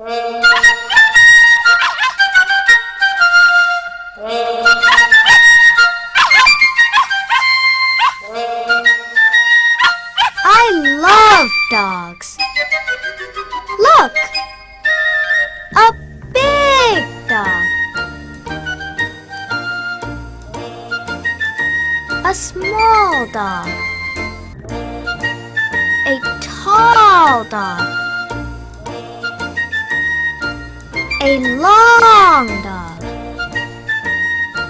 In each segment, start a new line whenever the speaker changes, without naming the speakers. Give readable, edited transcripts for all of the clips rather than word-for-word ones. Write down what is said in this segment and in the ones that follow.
I love dogs. Look! A big dog. A small dog. A tall dog. A long dog.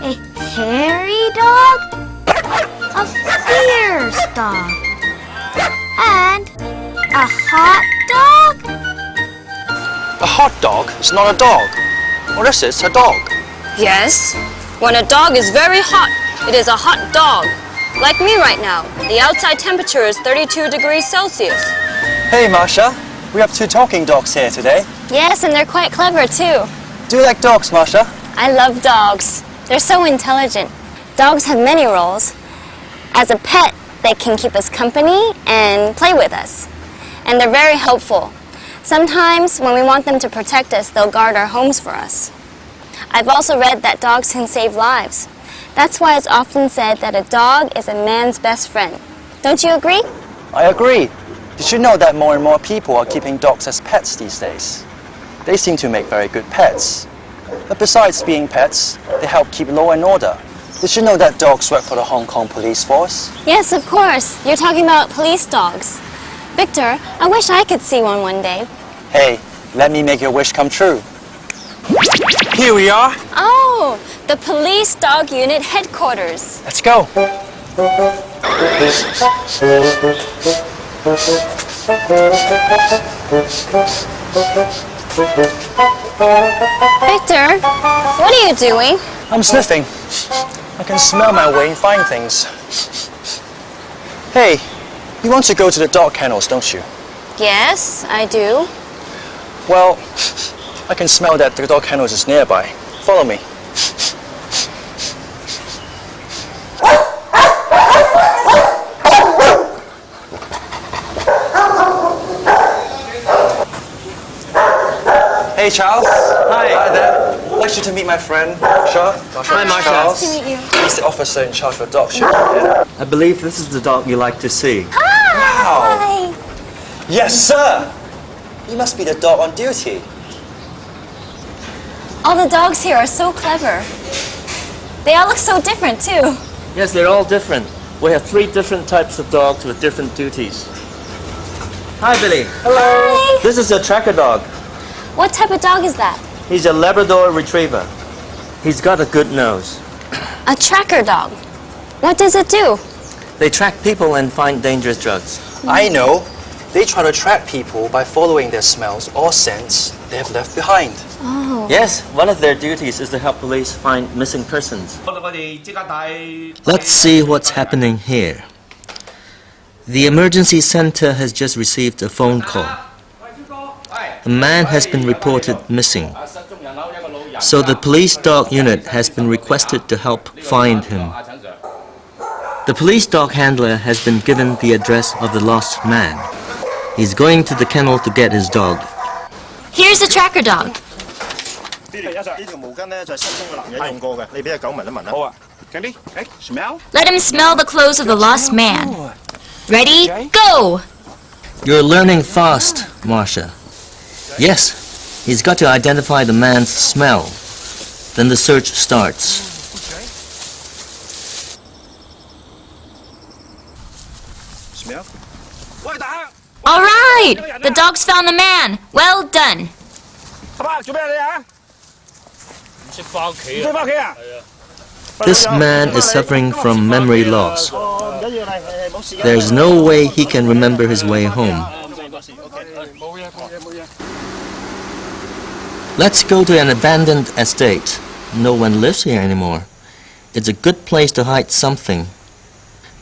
A hairy dog. A fierce dog. And a hot dog?
A hot dog is not a dog. Or this is a dog.
Yes. When a dog is very hot, it is a hot dog. Like me right now. The outside temperature is 32 degrees Celsius.
Hey, Marsha. We have two talking dogs here today.
Yes, and they're quite clever too.
Do you like dogs, Marsha?
I love dogs. They're so intelligent. Dogs have many roles. As a pet, they can keep us company and play with us. And they're very helpful. Sometimes, when we want them to protect us, they'll guard our homes for us. I've also read that dogs can save lives. That's why it's often said that a dog is a man's best friend. Don't you agree?
I agree. Did you know that more and more people are keeping dogs as pets these days? They seem to make very good pets. But besides being pets, they help keep law and order. Did you know that dogs work for the Hong Kong police force?
Yes, of course. You're talking about police dogs. Victor, I wish I could see one day.
Hey, let me make your wish come true. Here we are.
Oh, the police dog unit headquarters.
Let's go.
Victor, what are you doing?
I'm sniffing. I can smell my way and find things. Hey, you want to go to the dog kennels, don't you?
Yes, I do.
Well, I can smell that the dog kennels is nearby. Follow me. Hey, Charles. Hi. Hi there. I'd like you to meet my friend, Marsha.
Hi, Marsha.
Charles.
Nice to meet you.
He's the officer in charge of dog shooting here.
I believe this is the dog you like to see.
Hi.
Yes, sir. You must be the dog on duty.
All the dogs here are so clever. They all look so different, too.
Yes, they're all different. We have 3 different types of dogs with different duties. Hi, Billy.
Hi.
This is a tracker dog.
What type of dog is that?
He's a Labrador Retriever. He's got a good nose.
A tracker dog. What does it do?
They track people and find dangerous drugs.
I know. They try to track people by following their smells or scents they have left behind.
Oh.
Yes, one of their duties is to help police find missing persons. Let's see what's happening here. The emergency center has just received a phone call. A man has been reported missing. So the police dog unit has been requested to help find him. The police dog handler has been given the address of the lost man. He's going to the kennel to get his dog.
Here's the tracker dog. Let him smell the clothes of the lost man. Ready, go!
You're learning fast, Marsha. Yes, he's got to identify the man's smell. Then the search starts.
All right! The dogs found the man. Well done.
This man is suffering from memory loss. There's no way he can remember his way home. Let's go to an abandoned estate. No one lives here anymore. It's a good place to hide something.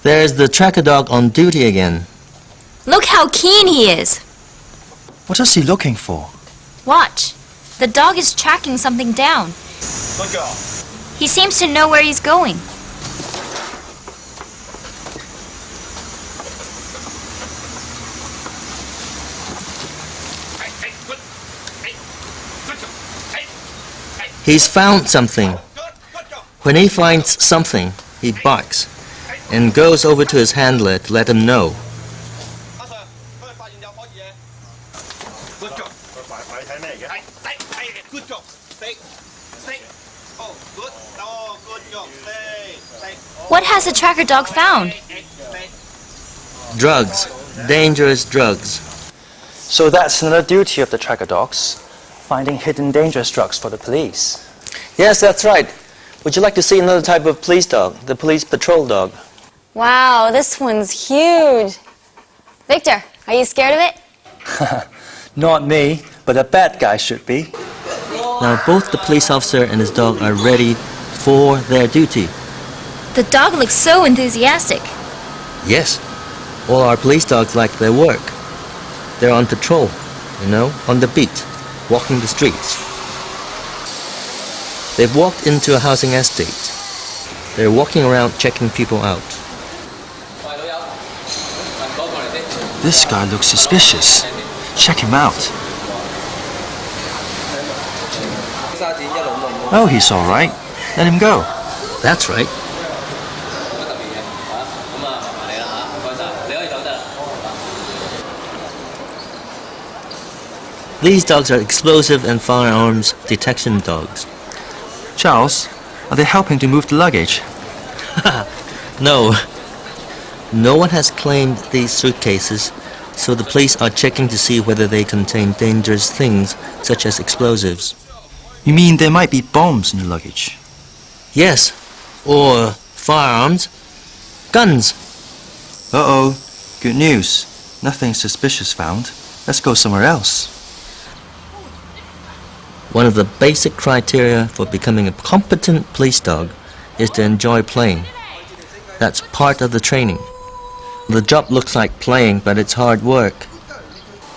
There's the tracker dog on duty again.
Look how keen he is.
What is he looking for?
Watch. The dog is tracking something down. He seems to know where he's going.
He's found something. When he finds something, he barks and goes over to his handler to let him know.
What has the tracker dog found?
Drugs. Dangerous drugs.
So that's another duty of the tracker dogs, finding hidden dangerous drugs for the police.
Yes, that's right. Would you like to see another type of police dog? The police patrol dog.
Wow, this one's huge. Victor, are you scared of it?
Not me, but a bad guy should be.
Now both the police officer and his dog are ready for their duty.
The dog looks so enthusiastic.
Yes, all our police dogs like their work. They're on patrol, on the beat, walking the streets. They've walked into a housing estate. They're walking around checking people out.
This guy looks suspicious. Check him out. Oh, he's all right. Let him go.
That's right. These dogs are explosive and firearms detection dogs.
Charles, are they helping to move the luggage?
No. No one has claimed these suitcases, so the police are checking to see whether they contain dangerous things, such as explosives.
You mean there might be bombs in the luggage?
Yes, or firearms. Guns.
Uh-oh, good news. Nothing suspicious found. Let's go somewhere else.
One of the basic criteria for becoming a competent police dog is to enjoy playing. That's part of the training. The job looks like playing, but it's hard work.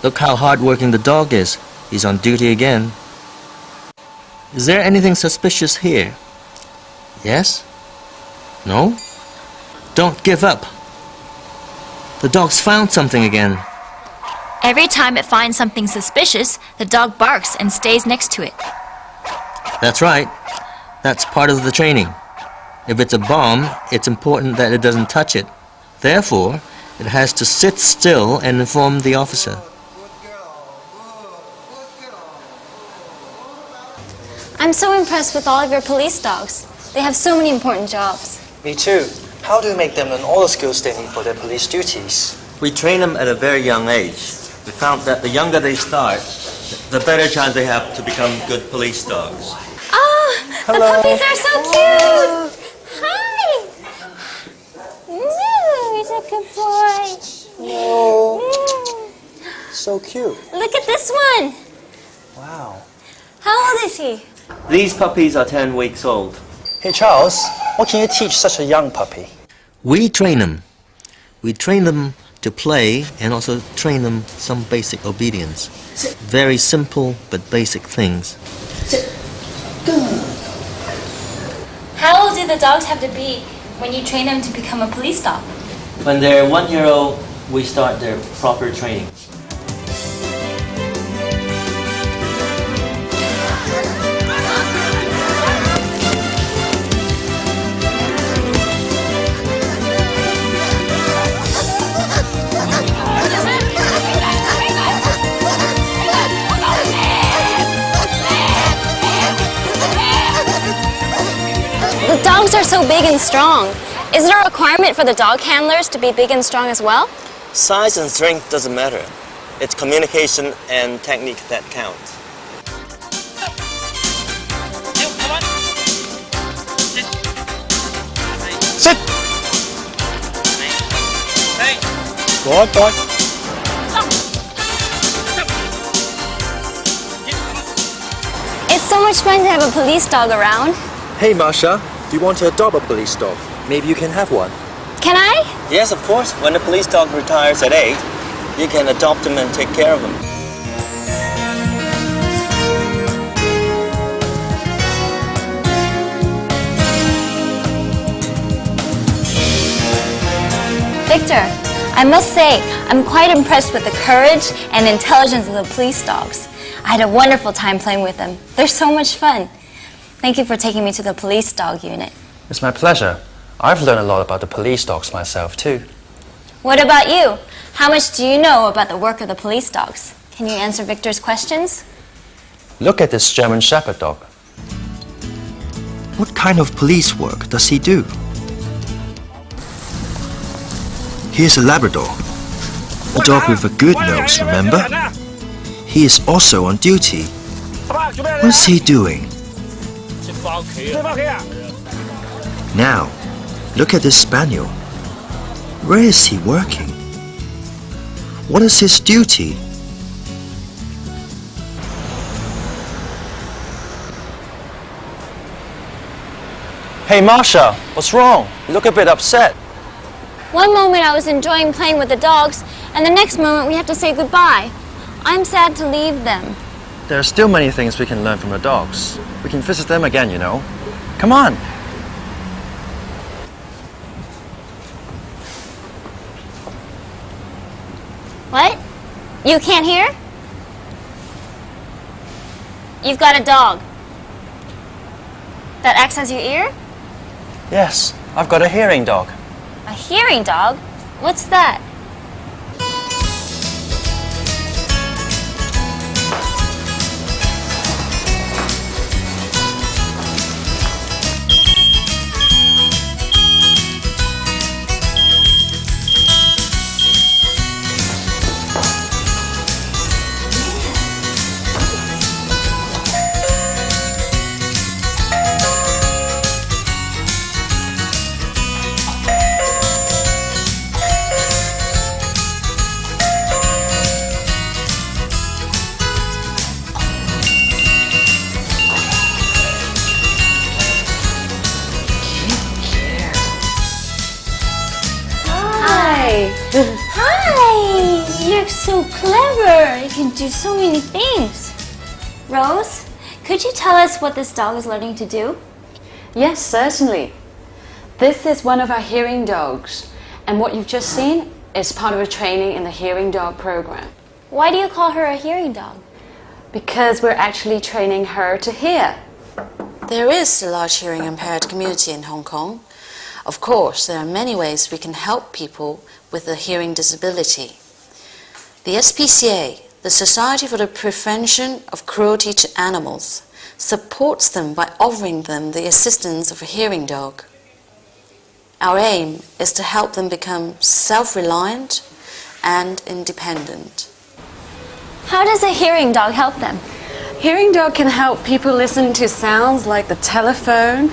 Look how hard-working the dog is. He's on duty again. Is there anything suspicious here? Yes? No? Don't give up. The dog's found something again.
Every time it finds something suspicious, the dog barks and stays next to it.
That's right. That's part of the training. If it's a bomb, it's important that it doesn't touch it. Therefore, it has to sit still and inform the officer.
I'm so impressed with all of your police dogs. They have so many important jobs.
Me too. How do you make them learn all the skills they need for their police duties?
We train them at a very young age. We found that the younger they start, the better chance they have to become good police dogs.
Oh, the puppies are so cute! Hi! Ooh, he's a good boy.
Oh, so cute.
Look at this one.
Wow.
How old is he?
These puppies are 10 weeks old.
Hey Charles, what can you teach such a young puppy?
We train them. We train them to play and also train them some basic obedience. Very simple but basic things.
How old do the dogs have to be when you train them to become a police dog?
When they're 1 year old, we start their proper training.
The dogs are so big and strong. Is there a requirement for the dog handlers to be big and strong as well?
Size and strength doesn't matter. It's communication and technique that count.
Sit! Go on, boy.
It's so much fun to have a police dog around.
Hey Masha, do you want to adopt a police dog? Maybe you can have one.
Can I?
Yes, of course. When a police dog retires at 8, you can adopt him and take care of him.
Victor, I must say, I'm quite impressed with the courage and intelligence of the police dogs. I had a wonderful time playing with them. They're so much fun. Thank you for taking me to the police dog unit.
It's my pleasure. I've learned a lot about the police dogs myself, too.
What about you? How much do you know about the work of the police dogs? Can you answer Victor's questions?
Look at this German Shepherd dog.
What kind of police work does he do? Here's a Labrador. A dog with a good nose, remember? He is also on duty. What's he doing? Now, look at this Spaniel. Where is he working? What is his duty?
Hey, Marsha, what's wrong? You look a bit upset.
One moment I was enjoying playing with the dogs, and the next moment we have to say goodbye. I'm sad to leave them.
There are still many things we can learn from the dogs. We can visit them again, you know. Come on.
What? You can't hear? You've got a dog that acts as your ear?
Yes, I've got a hearing dog.
A hearing dog? What's that? Hi! You're so clever. You can do so many things. Rose, could you tell us what this dog is learning to do?
Yes, certainly. This is one of our hearing dogs, and what you've just seen is part of a training in the hearing dog program.
Why do you call her a hearing dog?
Because we're actually training her to hear.
There is a large hearing impaired community in Hong Kong. Of course, there are many ways we can help people with a hearing disability. The SPCA, the Society for the Prevention of Cruelty to Animals, supports them by offering them the assistance of a hearing dog. Our aim is to help them become self-reliant and independent.
How does a hearing dog help them?
Hearing dog can help people listen to sounds like the telephone,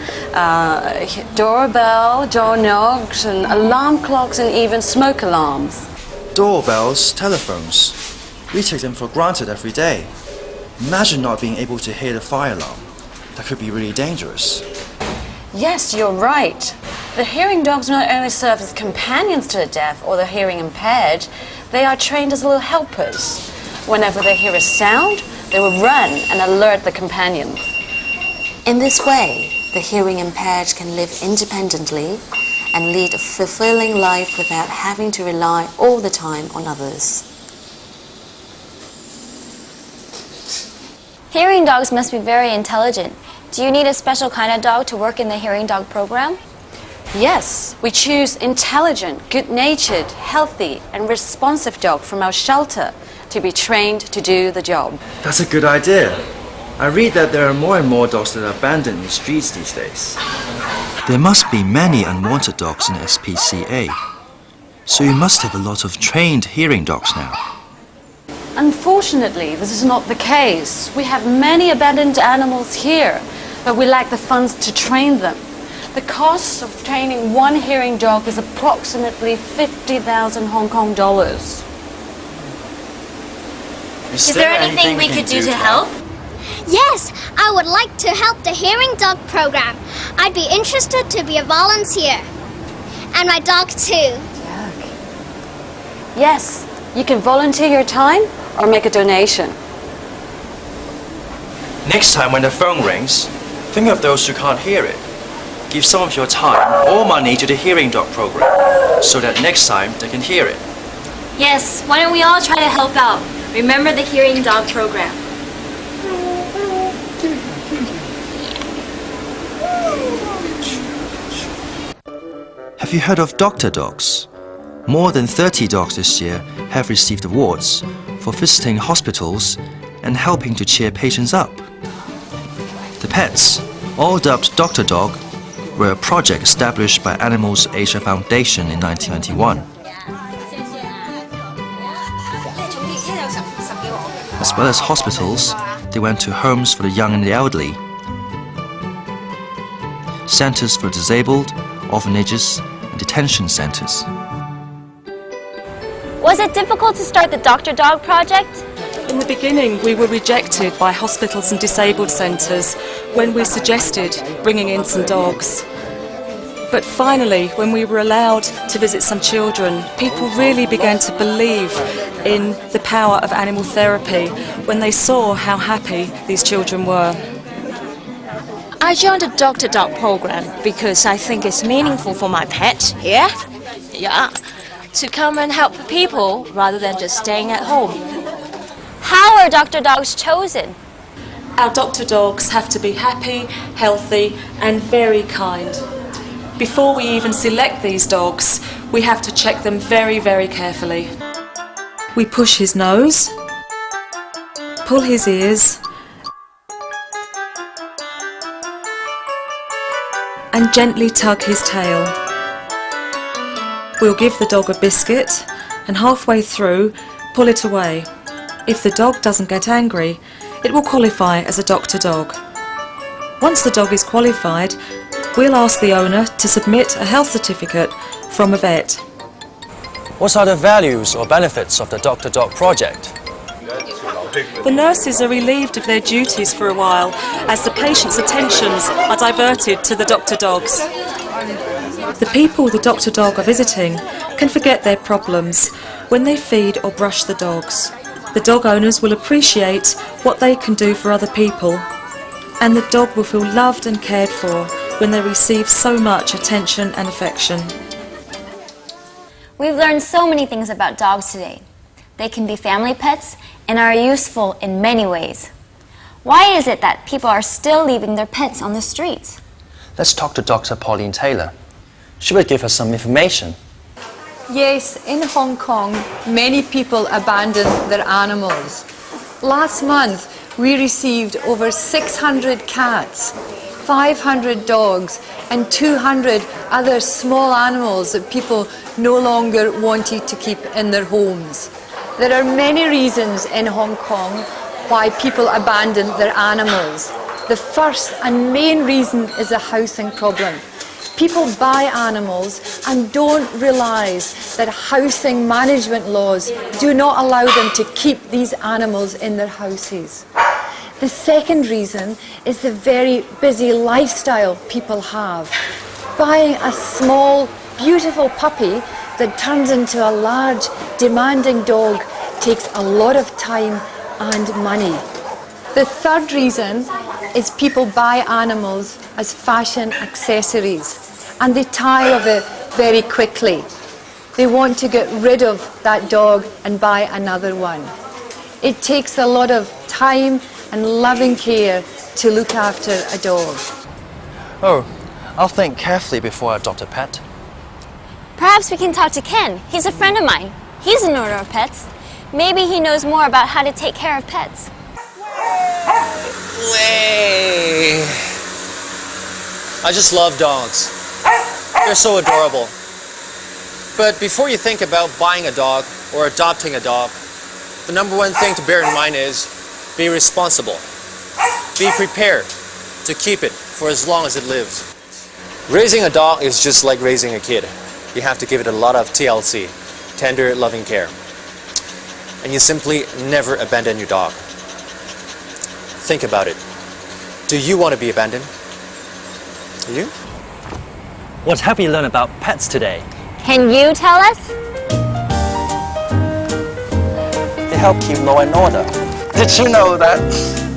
doorbell, door knocks, and alarm clocks, and even smoke alarms.
Doorbells, telephones. We take them for granted every day. Imagine not being able to hear the fire alarm. That could be really dangerous.
Yes, you're right. The hearing dogs not only serve as companions to the deaf or the hearing impaired, they are trained as little helpers. Whenever they hear a sound, they will run and alert the companions.
In this way, the hearing impaired can live independently and lead a fulfilling life without having to rely all the time on others.
Hearing dogs must be very intelligent. Do you need a special kind of dog to work in the hearing dog program?
Yes, we choose intelligent, good-natured, healthy, and responsive dog from our shelter to be trained to do the job.
That's a good idea. I read that there are more and more dogs that are abandoned in the streets these days.
There must be many unwanted dogs in SPCA. So you must have a lot of trained hearing dogs now.
Unfortunately, this is not the case. We have many abandoned animals here, but we lack the funds to train them. The cost of training one hearing dog is approximately 50,000 Hong Kong dollars.
Is there anything we could do to help?
Yes, I would like to help the hearing dog program. I'd be interested to be a volunteer. And my dog too.
Yes, you can volunteer your time or make a donation.
Next time when the phone rings, think of those who can't hear it. Give some of your time or money to the hearing dog program so that next time they can hear it.
Yes, why don't we all try to help out? Remember the hearing dog program.
Have you heard of doctor dogs? More than 30 dogs this year have received awards for visiting hospitals and helping to cheer patients up. The pets, all dubbed Doctor Dog, were a project established by Animals Asia Foundation in 1991. As well as hospitals, they went to homes for the young and the elderly, centers for the disabled, orphanages, and detention centers.
Was it difficult to start the Dr. Dog project?
In the beginning, we were rejected by hospitals and disabled centres when we suggested bringing in some dogs. But finally, when we were allowed to visit some children, people really began to believe in the power of animal therapy when they saw how happy these children were.
I joined the Dr. Dog program because I think it's meaningful for my pet here, to come and help people rather than just staying at home.
How are Dr. Dogs chosen?
Our Dr. Dogs have to be happy, healthy, and very kind. Before we even select these dogs, we have to check them very, very carefully. We push his nose, pull his ears, and gently tug his tail. We'll give the dog a biscuit and halfway through, pull it away. If the dog doesn't get angry, it will qualify as a Dr. Dog. Once the dog is qualified, we'll ask the owner to submit a health certificate from a vet.
What are the values or benefits of the Dr. Dog project?
The nurses are relieved of their duties for a while as the patients' attentions are diverted to the Dr. Dogs. The people the Dr. Dog are visiting can forget their problems when they feed or brush the dogs. The dog owners will appreciate what they can do for other people, and the dog will feel loved and cared for when they receive so much attention and affection.
We've learned so many things about dogs today. They can be family pets and are useful in many ways. Why is it that people are still leaving their pets on the streets?
Let's talk to Dr. Pauline Taylor. She will give us some information.
Yes, in Hong Kong, many people abandon their animals. Last month, we received over 600 cats, 500 dogs, and 200 other small animals that people no longer wanted to keep in their homes. There are many reasons in Hong Kong why people abandon their animals. The first and main reason is a housing problem. People buy animals and don't realise that housing management laws do not allow them to keep these animals in their houses. The second reason is the very busy lifestyle people have. Buying a small, beautiful puppy that turns into a large, demanding dog takes a lot of time and money. The third reason is people buy animals as fashion accessories and they tire of it very quickly. They want to get rid of that dog and buy another one. It takes a lot of time and loving care to look after a dog.
Oh, I'll think carefully before I adopt a pet.
Perhaps we can talk to Ken. He's a friend of mine. He's an owner of pets. Maybe he knows more about how to take care of pets.
Way. I just love dogs. They're so adorable. But before you think about buying a dog or adopting a dog, the number one thing to bear in mind is be responsible. Be prepared to keep it for as long as it lives. Raising a dog is just like raising a kid. You have to give it a lot of TLC, tender, loving care. And you simply never abandon your dog. Think about it. Do you want to be abandoned? Do you?
What have you learned about pets today?
Can you tell us?
They help keep law and order. Did you know that?